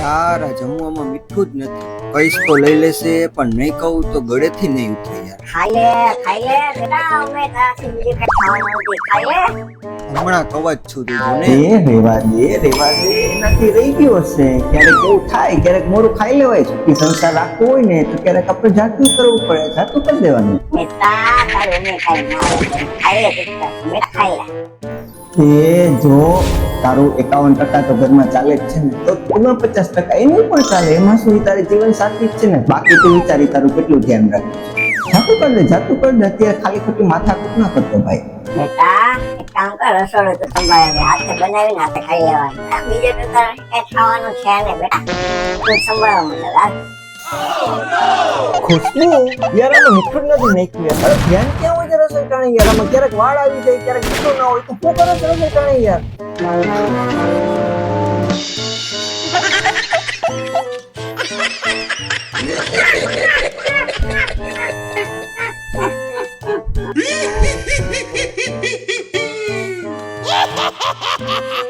યાર આ જમવામાં મીઠું જ નથી. કઈશ તો લઈ લેશે પણ નહીં કહું તો ગળેથી નહીં ઉતરે યાર. ખાઈ લે બેટા, અમે તારાથી બીજું કઈ ખાવાનું નથી. ખાઈ લે. હમણાં કવચ છું તું જો ને. રેવા દે એનાથી રહી ગયો હશે. ક્યારેક એવું થાય, ક્યારેક મોરું ખાઈ લેવાય. સુખી સંસાર રાખવો હોય ને તો ક્યારેક આપણે જાતું કરવું પડે, જાતું કરી દેવાનું. બેટા તારું અમે કઈ ના ખાઈ લે બેટા, અમે ખાઈ લે. એ જો તારું 51% તો ઘરમાં ચાલે જ છે ને, તો 49% એનું પણ ચાલે. એમાં શું, ઈ તારી જીવન સાથી જ છે ને. બાકી તું વિચારી તારું કેટલું ધ્યાન રાખે. જાતું કર દે. અત્યારે ખાલી ખોટી માથાકૂટ ના કરતો ભાઈ. બેટા એક કામ કર, રસોડું તો સંભાળે લે. હાથે બનાવીને હાથે ખાઈ લેવાનું. બીજું તો તારે કઈ ખાવાનું છે ને બેટા, તું સંભાળવા માંડે. હાલ. ખુશ્બુ યાર, આમાં મીઠું જ નથી નાખ્યું યાર. અરે ધ્યાન ક્યાં હોય છે રસોઈ ટાણે યાર? આમાં ક્યારેક વાળ આવી જાય, ક્યારેક મીઠું ના હોય, તો શું કરો છો રસોઈ ટાણે યાર? Ha ha ha ha ha!